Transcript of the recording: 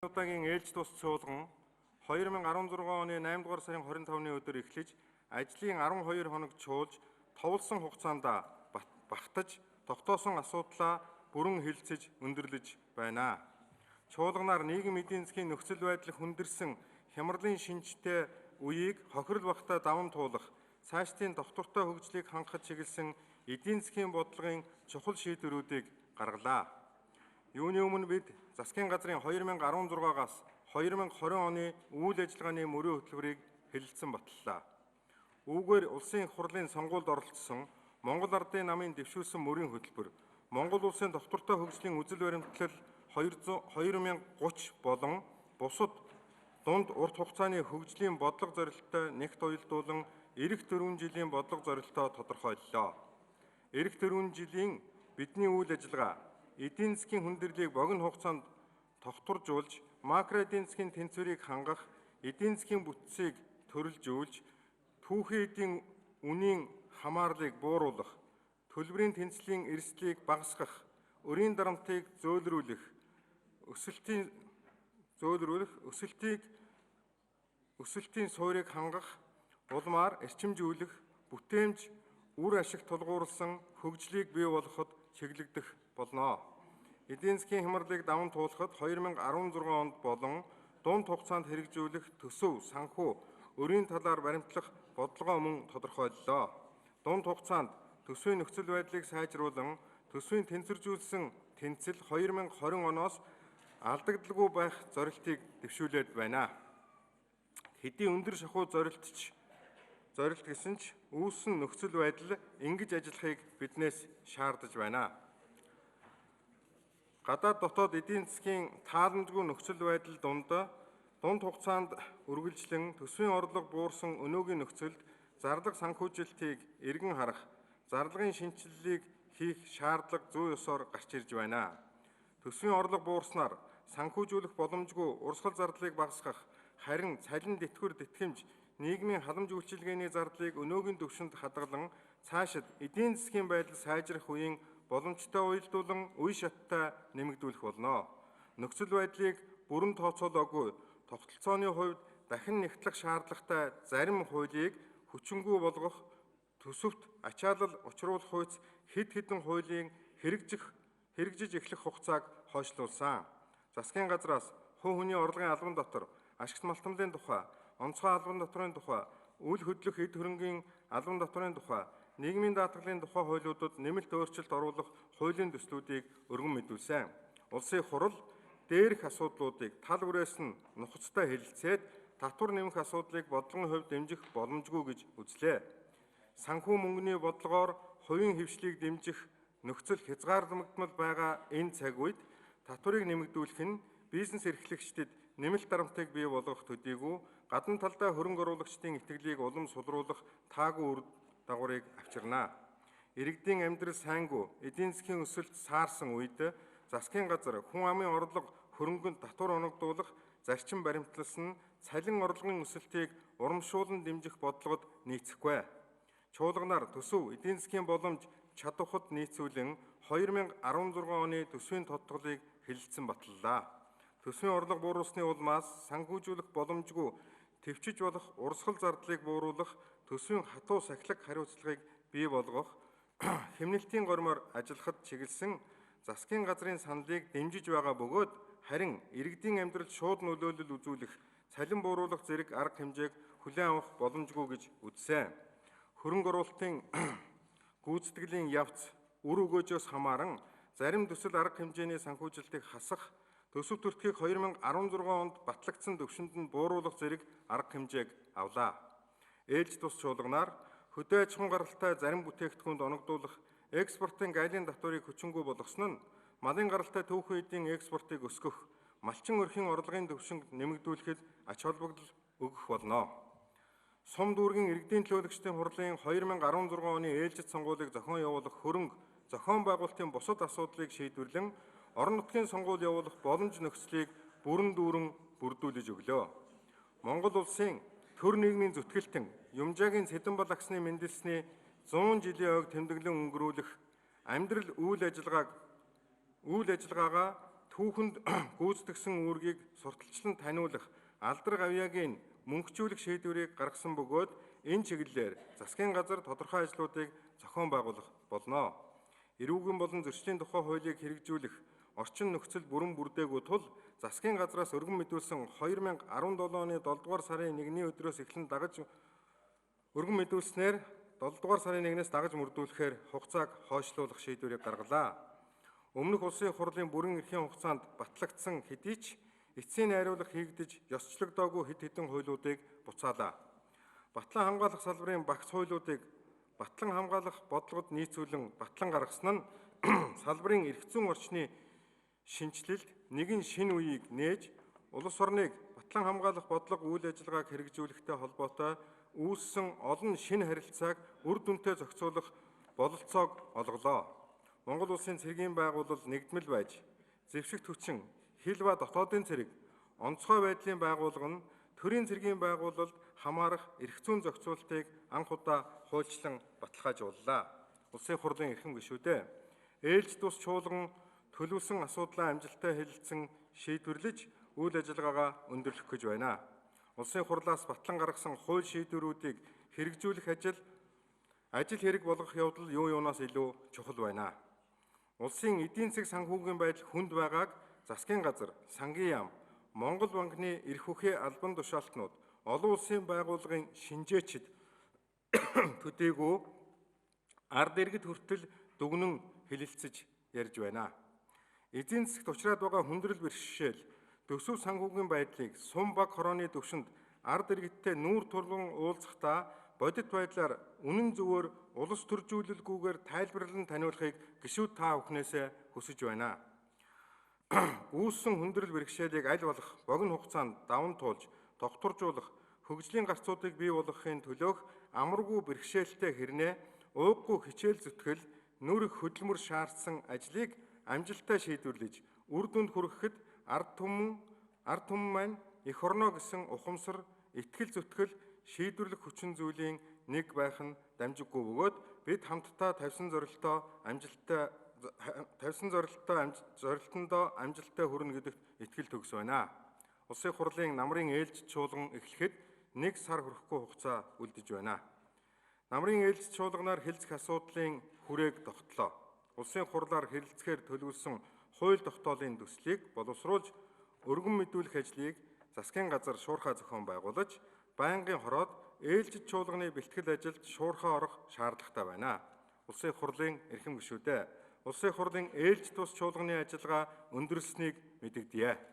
Удаагийн ээлж тус цуулган 2016 оны 8 дугаар сарын 25-ны өдөр эхлэж ажлын 12 хоног чуулж товлсон хугацаанд багтаж тогтоосон асуудлаа бүрэн хэлэлцэж өндөрлөж байна. Чуулганаар нийгэм эдийн засгийн нөхцөл байдал хүндэрсэн хямралын шинжтэй үеийг хохирол багтаа даван туулах, цаашдын доктортой хөгжлийг хангахад чиглэсэн эдийн засгийн бодлогын чухал шийдвэрүүдийг гаргалаа. Юуны өмнө бид засгийн газрын 2016-аас 2020 оны үйл ажиллагааны мөрийн хөтөлбөрийг хэлэлцэн баталлаа. Үүгээр улсын их хурлын сонгуульд оролцсон Монгол Ардын намын дэвшүүлсэн мөрийн хөтөлбөр, Монгол улсын доктортой хөгжлийн үзэл баримтлал 2030 болон бусад дунд урт хугацааны хөгжлийн бодлого зорилттой нэгт уялдуулан эх 4 жилийн бодлого зорилтоо тодорхойллоо. Эх 4 жилийн бидний үйл ажиллагаа эдийн засгийн хүндрэлийг богино хугацаанд тогтворжуулж, макро эдийн засгийн тэнцвэрийг хангах, эдийн засгийн бүтцийг төрөлжүүлж, түүхэн эдийн үнийн хамаарлыг бууруулах, төлбөрийн тэнцлийн эрсдлийг багасгах, өрийн дарамтыг зөөлрүүлэх, өсөлтийн суурийг хангах, улмаар эрчимжүүлэх, бүтээмж үр ашиг тулгуурласан хөгжлийг бий болгоход чиглэгдэх болно. Эдийн засгийн хямралыг даван туулахад 2016 онд болон дунд хугацаанд хэрэгжүүлэх төсөв, санхүү, өрийн талаар баримтлах бодлогоо мөн тодорхойллоо. Дунд хугацаанд төсвийн нөхцөл байдлыг сайжруулан төсвийн тэнцвэржүүлсэн тэнцэл 2020 оноос алдагдaltaгүй байх зорилтыг дэвшүүлээд байна. Хэдий өндөр шахуу зорилт гэсэн ч үүссэн нөхцөл байдал ингэж ажиллахыг биднээс шаардаж байна. Гадаад дотоод эдийн засгийн тааламжгүй нөхцөл байдал дунд хугацаанд үргэлжлэн төсвийн орлого буурсан өнөөгийн нөхцөлд зарлага санхүүжилтийг эргэн харах, зарлагын шинжилгээг хийх шаардлага зүй ёсоор гарч ирж байна. Төсвийн орлого буурснаар санхүүжүүлэх боломжгүй урсгал зардлыг багасгах, харин цалин тэтгэвэр тэтгэмж, нийгмийн халамж үйлчилгээний зардлыг өнөөгийн түвшинд хадгалан цаашид эдийн засгийн байдал сайжрах үеийн боломжтой уялдуулан үе шаттай нэмэгдүүлэх болно. Нөхцөл байдлыг бүрэн тооцоолоогүй тогтолцооны хувьд дахин нэгтлэх шаардлагатай зарим хуулийг хүчингүй болгох, төсөвт ачаалал учруулах хуйц хэд хэдэн хуулийн хэрэгжиж эхлэх хугацааг хойшлуулсан. Засгийн газраас хувь хүний орлогын албан дотор, ашигт малтмалын тухай, онцгой албан доторын тухай, үл хөдлөх эд хөрөнгийн албан доторын тухай, нийгмийн даатгалын тухай хуулиудад нэмэлт өөрчлөлт оруулах хуулийн төслүүдийг өргөн мэдүүлсэн. Улсын их хурл дээрх асуудлуудыг тал бүрээс нь нухацтай хэлэлцээд татвар нэмэх асуудлыг бодлогын хувьд дэмжих боломжгүй гэж үзлээ. Санхүү мөнгөний бодлогоор хувийн хэвшлийг дэмжих нөхцөл хязгаарлагдмал байгаа энэ цаг үед татварыг нэмэгдүүлэх нь бизнес эрхлэгчдэд нэмэлт дарамтыг бий болгох төдийгүй гадна талдаа хөрөнгө оруулагчдын итгэлийг улам сулруулах таагүй үр дагаврыг авчирнаа. Иргэдийн амьдрал сайнгүй, эдийн засгийн өсөлт саарсан үед засгийн газар хүн амын орлого хөрөнгөнд татвар оногдуулах зарчим баримтлсан цалин орлогын өсөлтийг урамшуулан дэмжих бодлогод нийцэхгүй. Чуулганаар төсөв эдийн засгийн боломж чадварт нийцүүлэн 2016 оны төсвийн тодтголыг хэлэлцэн баталлаа. Төсвийн орлого бууруулсны улмаас санхүүжүүлэх боломжгүй төвчж болох урсгал зардлыг бууруулах, төсвийн хатуу сахилга хариуцлагыг бий болгох, хэмнэлтийн гормоор ажиллахад чиглэсэн засгийн газрын саналыг дэмжиж байгаа бөгөөд харин иргэдийн амьдралд шууд нөлөөлөл үзүүлэх, цалин бууруулах зэрэг арга хэмжээг хүлээн авах боломжгүй гэж үзсэн. Хөрөнгө оруулалтын гүйцэтгэлийн явц үр өгөөжөөс хамааран зарим төсөл арга хэмжээний санхүүжилтийг хасах, төсөв төртгийг 2016 онд батлагдсан түвшинд нь бууруулах зэрэг арга хэмжээг авлаа. Ээлж тус чуулганаар хөдөө аж ахуйн гаралтай зарим бүтээгдэхүүнд оногдуулах экспортын гайлын татварыг хүчингүй болгосон нь малын гаралтай түүхэн эдийн экспортыг өсгөх, малчин өрхийн орлогын түвшинг нэмэгдүүлэхэд ач холбогдол өгөх болно. Сум дүүргийн иргэдийн төлөөлөгчдийн хурлын 2016 оны ээлжид сонгуулийг зохион явуулах хөрөнгө зохион байгуулалтын бусад асуудлыг шийдвэрлэн орон нутгийн сонгуул явуулах боломж нөхцөлийг бүрэн дүүрэн бүрдүүлж өглөө. Монгол улсын төр нийгмийн зүтгэлтэн Юмжаагийн Цэдэнбал агсны мэндэлсний 100 жилийн ойг тэмдэглэн өнгөрүүлэх амьдрал үйл ажиллагаагаа түүхэнд гүйцэтгсэн үүргийг сурталчлан таниулах алдраг авьяагийн мөнгөчүүлэх шийдвэрийг гаргасан бөгөөд энэ чиглэлээр засгийн газар тодорхой ажлуудыг зохион байгуулах болно. Эрүүгийн болон зөрчлийн тухай хуулийг хэрэгжүүлэх орчин нөхцөл бүрэн бүрдээгүй тул засгийн газраас өргөн мэдүүлсэн 2017 оны 7 дугаар сарын 1-ний өдрөөс эхлэн дагаж өргөн мэдүүлснээр 7 дугаар сарын 1-ээс дагаж мөрдүүлэхээр хугацааг хойшлуулах шийдвэрийг гаргалаа. Өмнөх улсын хурлын бүрэн эрхийн хугацаанд батлагдсан хэдий ч эцсийн найруулга хийгдэж ёсчлогдоогүй хэд хэдэн хуулиудыг буцаалаа. Батлан хамгаалах салбарын багц хуулиудыг батлан хамгаалах бодлогод нийцүүлэн батлан гаргасан нь салбарын эрх зүйн орчны шинжилэлд нэгэн шинэ үеийг нээж улс орныг батлан хамгаалах бодлого үйл ажиллагааг хэрэгжүүлэхтэй холбоотой үүссэн олон шинэ харилцааг үр дүнтэй зохицуулах бололцоог олголоо. Монгол улсын цэргийн байгууллал нэгдмэл байж, зэвсэгт хүчин, хил ба дотоодын цэрэг, онцгой байдлын байгууллага нь төрийн цэргийн байгууллалд хамаарах эрх зүйн зохицуултыг анх удаа хуульчлан баталгаажууллаа. Улсын хурлын эрхэм гишүүдээ ээлж тус чуулган төлөвлөсөн асуудлаа амжилттай хэлэлцэн шийдвэрлэж үйл ажиллагаагаа өндөрлөх гэж байна. Улсын хурлаас батлан гаргасан хууль шийдвэрүүдийг хэрэгжүүлэх ажил хэрэг болгох явдал юунаас илүү чухал байна. Улсын эдийн засаг санхүүгийн байдал хүнд байгааг засгийн газар, сангийн яам, Монгол банкны эрх үхээ албан тушаалтнууд, олон улсын байгууллагын шинжээчид төдийгүй ард иргэд хүртэл дүгнэн хэлэлцэж ярьж байна. Эдийн засагт учраад байгаа хүндрэл бэрхшээл, төсөв санхүүгийн байдлыг сум баг хорооны түвшинд ард иргэдтэй нүүр тулган уулзахдаа бодит байдлаар үнэн зөвөөр улс төржүүлэлгүйгээр тайлбарлан таниулахыг гишүүд та бүхнээсээ хүсэж байна. Үүссэн хүндрэл бэрхшээлийг аль болох богино хугацаанд даван туулж, докторжуулах, хөгжлийн гарцуудыг бий болгохын төлөөх амаргүй бэрхшээлтэй хэрнээ ууггүй хичээл зүтгэл, нүр хөдөлмөр шаардсан ажлыг амжилттай шийдвэрлэж, үр дүнд хүрэхэд ард түмэн маань эх орноо гэсэн ухамсар, итгэл зүтгэл, шийдвэрлэх хүчин зүйлийн нэг байх нь дамжиггүй бөгөөд бид хамтдаа тавьсан зорилтондоо амжилттай хүрнэ гэдэгт итгэл төгс байна. Улсын хурлын намрын ээлж чуулган эхлэхэд 1 сар хүрэхгүй хугацаа үлдэж байна. Намрын ээлж чуулганаар хэлцэх асуудлын хүрээг тогтлоо. Улсын хурлаар хэлэлцэхээр төлөвлөсөн хууль тогтоолын төслийг боловсруулж өргөн мэдүүлэх ажлыг засгийн газар шуурхай зохион байгуулж, байнгын хороод ээлжид чуулганы бэлтгэл ажилд шуурхай орох шаардлагатай байна. Улсын хурлын эрхэм гишүүдээ, улсын хурлын ээлж тус чуулганы ажиллагаа өндөрлсөнийг мэдэгдэе.